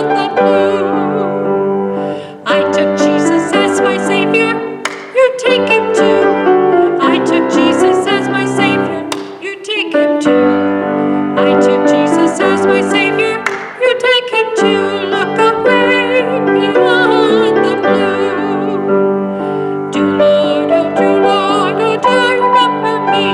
the blue. I took Jesus as my Savior, you take him too. I took Jesus as my Savior, you take him too. I took Jesus as my Savior, you take him too. Look away beyond the blue. Do Lord, oh do Lord, oh do you remember me?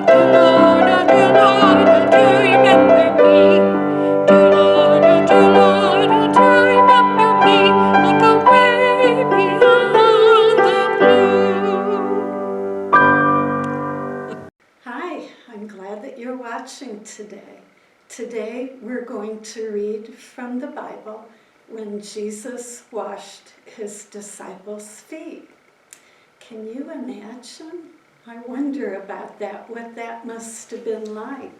Do Lord, oh do Lord, oh do you remember me? Do Lord, oh do Lord, oh do you remember me? Look away beyond the blue. Hi, I'm glad that you're watching today. Today we're going to read from the Bible when Jesus washed his disciples' feet. Can you imagine? I wonder about that, what that must have been like.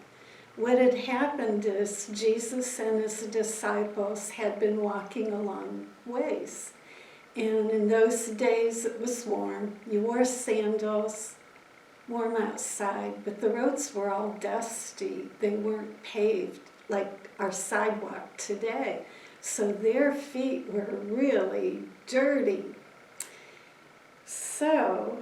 What had happened is Jesus and his disciples had been walking a long ways. And in those days it was warm. You wore sandals, warm outside, but the roads were all dusty. They weren't paved like our sidewalk today. So their feet were really dirty. So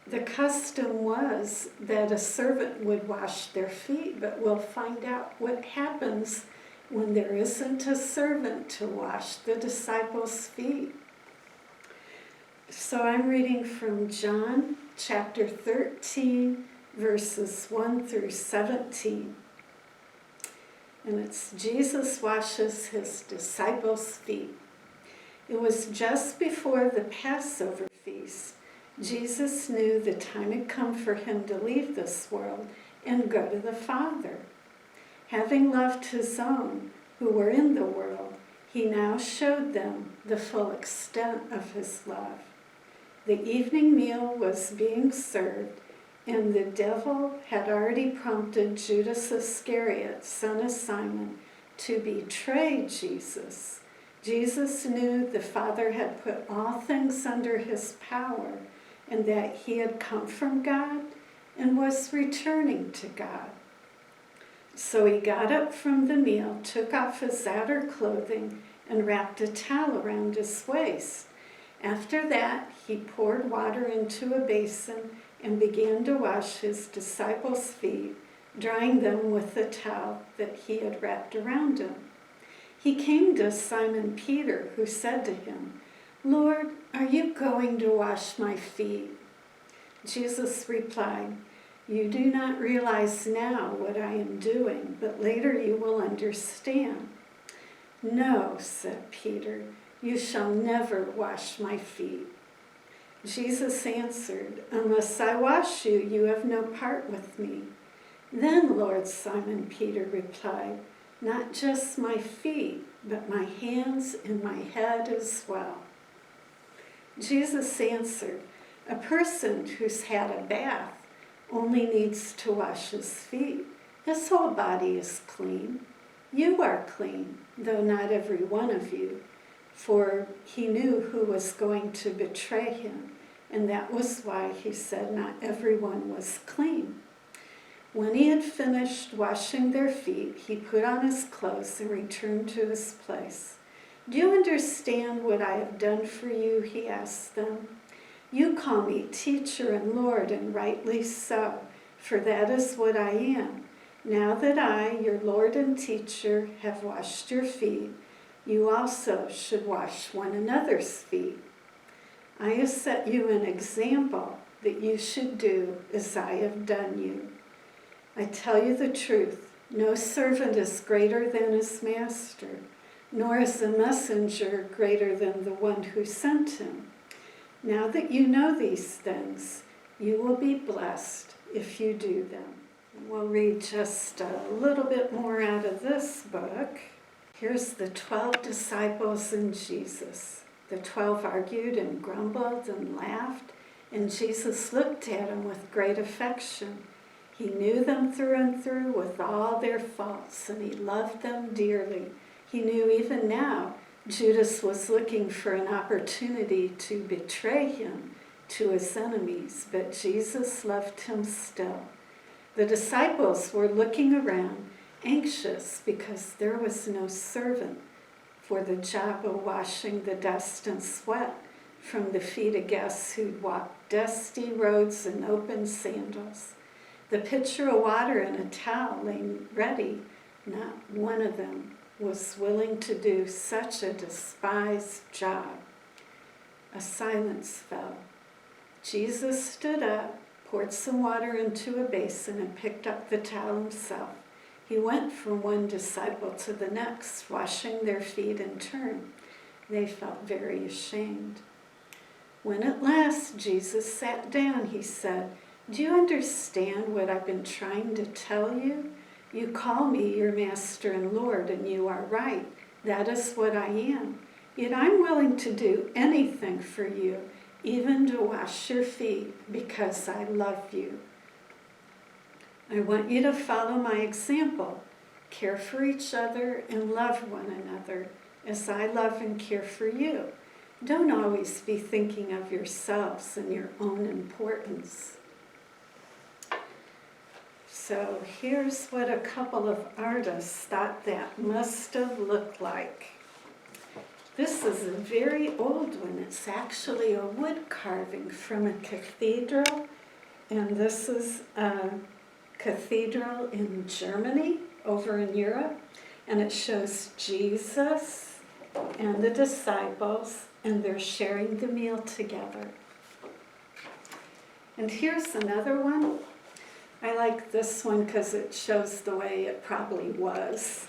the custom was that a servant would wash their feet, but we'll find out what happens when there isn't a servant to wash the disciples' feet. So I'm reading from John chapter 13, verses 1 through 17. And it's Jesus washes his disciples' feet. It was just before the Passover feast. Jesus knew the time had come for him to leave this world and go to the Father. Having loved his own who were in the world, he now showed them the full extent of his love. The evening meal was being served, and the devil had already prompted Judas Iscariot, son of Simon, to betray Jesus. Jesus knew the Father had put all things under his power, and that he had come from God and was returning to God. So he got up from the meal, took off his outer clothing, and wrapped a towel around his waist. After that, he poured water into a basin and began to wash his disciples' feet, drying them with the towel that he had wrapped around him. He came to Simon Peter, who said to him, "Lord, are you going to wash my feet?" Jesus replied, "You do not realize now what I am doing, but later you will understand." "No," said Peter, "you shall never wash my feet." Jesus answered, "Unless I wash you, you have no part with me." "Then, Lord," Simon Peter replied, "not just my feet, but my hands and my head as well." Jesus answered, "A person who's had a bath only needs to wash his feet. His whole body is clean. You are clean, though not every one of you." For he knew who was going to betray him, and that was why he said not everyone was clean. When he had finished washing their feet, he put on his clothes and returned to his place. "Do you understand what I have done for you?" he asked them. "You call me teacher and Lord, and rightly so, for that is what I am. Now that I, your Lord and teacher, have washed your feet, you also should wash one another's feet. I have set you an example that you should do as I have done you. I tell you the truth, no servant is greater than his master, nor is a messenger greater than the one who sent him. Now that you know these things, you will be blessed if you do them." We'll read just a little bit more out of this book. Here's the 12 disciples and Jesus. The 12 argued and grumbled and laughed, and Jesus looked at them with great affection. He knew them through and through with all their faults, and he loved them dearly. He knew even now Judas was looking for an opportunity to betray him to his enemies, but Jesus loved him still. The disciples were looking around, anxious because there was no servant for the job of washing the dust and sweat from the feet of guests who'd walked dusty roads in open sandals. The pitcher of water and a towel lay ready. Not one of them was willing to do such a despised job. A silence fell. Jesus stood up, poured some water into a basin, and picked up the towel himself. He went from one disciple to the next, washing their feet in turn. They felt very ashamed. When at last Jesus sat down, he said, "Do you understand what I've been trying to tell you? You call me your master and Lord, and you are right. That is what I am. Yet I'm willing to do anything for you, even to wash your feet, because I love you. I want you to follow my example. Care for each other and love one another as I love and care for you. Don't always be thinking of yourselves and your own importance." So here's what a couple of artists thought that must have looked like. This is a very old one. It's actually a wood carving from a cathedral, and this is a cathedral in Germany, over in Europe, and it shows Jesus and the disciples, and they're sharing the meal together. And here's another one. I like this one because it shows the way it probably was.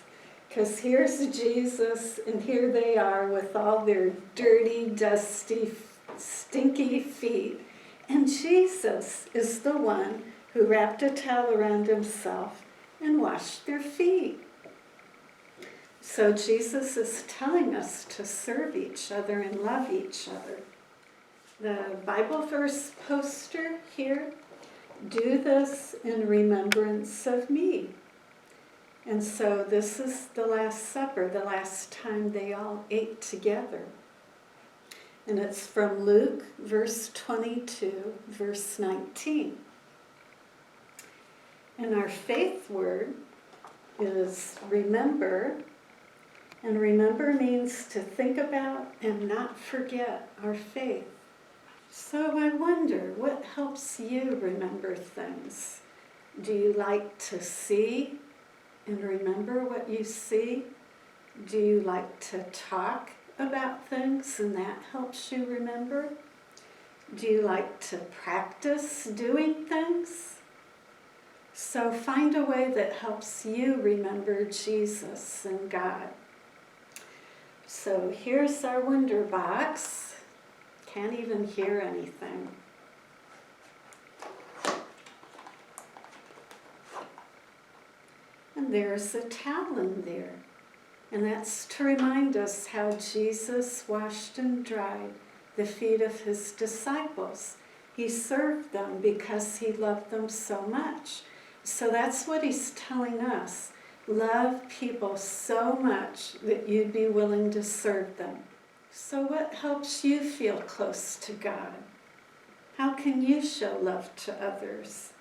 Because here's Jesus, and here they are with all their dirty, dusty, stinky feet. And Jesus is the one who wrapped a towel around himself and washed their feet. So Jesus is telling us to serve each other and love each other. The Bible verse poster here, "Do this in remembrance of me." And so this is the Last Supper, the last time they all ate together. And it's from Luke, verse 22, verse 19. And our faith word is remember. And remember means to think about and not forget our faith. So I wonder, what helps you remember things? Do you like to see and remember what you see? Do you like to talk about things and that helps you remember? Do you like to practice doing things? So find a way that helps you remember Jesus and God. So here's our wonder box. Can't even hear anything. And there's a towel in there. And that's to remind us how Jesus washed and dried the feet of his disciples. He served them because he loved them so much. So that's what he's telling us. Love people so much that you'd be willing to serve them. So what helps you feel close to God? How can you show love to others?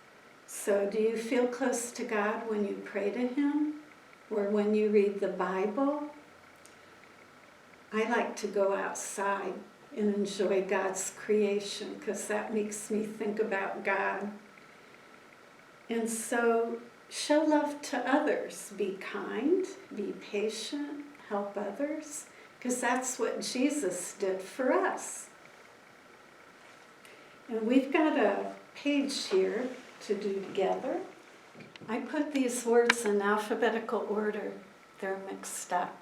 So do you feel close to God when you pray to him? Or when you read the Bible? I like to go outside and enjoy God's creation because that makes me think about God. And so show love to others. Be kind, be patient, help others, because that's what Jesus did for us. And we've got a page here to do together. I put these words in alphabetical order. They're mixed up.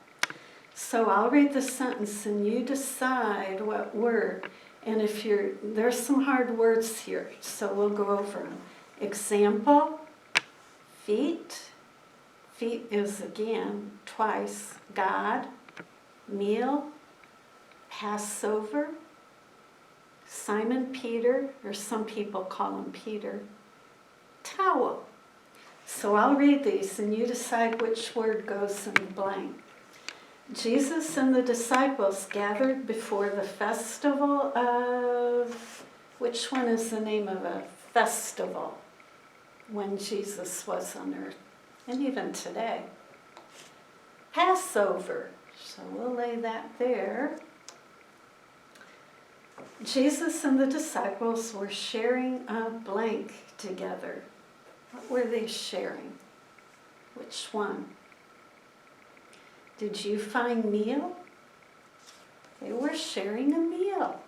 So I'll read the sentence and you decide what word. And if there's some hard words here, so we'll go over them. Example, feet. Feet is again, twice, God. Meal, Passover. Simon Peter, or some people call him Peter. Towel. So I'll read these and you decide which word goes in blank. Jesus and the disciples gathered before the festival of... Which one is the name of a festival when Jesus was on earth? and even today. Passover, so we'll lay that there. Jesus and the disciples were sharing a blank together. What were they sharing? Which one? Did you find meal? They were sharing a meal.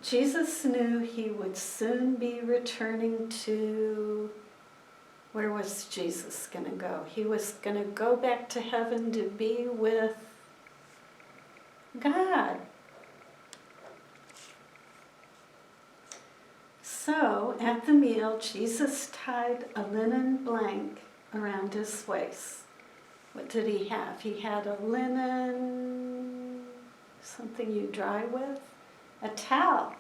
Jesus knew he would soon be returning to, where was Jesus going to go? He was going to go back to heaven to be with God. So at the meal, Jesus tied a linen blanket around his waist. What did he have? He had a linen, something you dry with, a towel.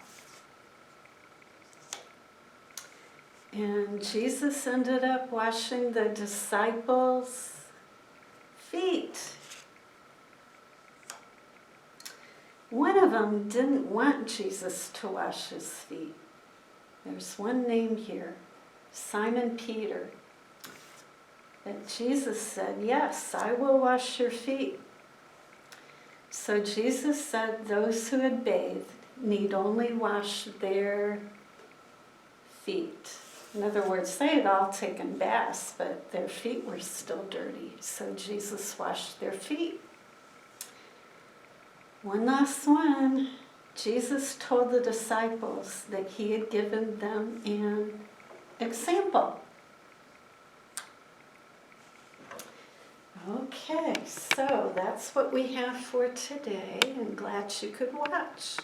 And Jesus ended up washing the disciples' feet. One of them didn't want Jesus to wash his feet. There's one name here, Simon Peter. But Jesus said, yes, I will wash your feet. So Jesus said those who had bathed need only wash their feet. In other words, they had all taken baths, but their feet were still dirty. So Jesus washed their feet. One last one. Jesus told the disciples that he had given them an example. Okay, so that's what we have for today. I'm glad you could watch.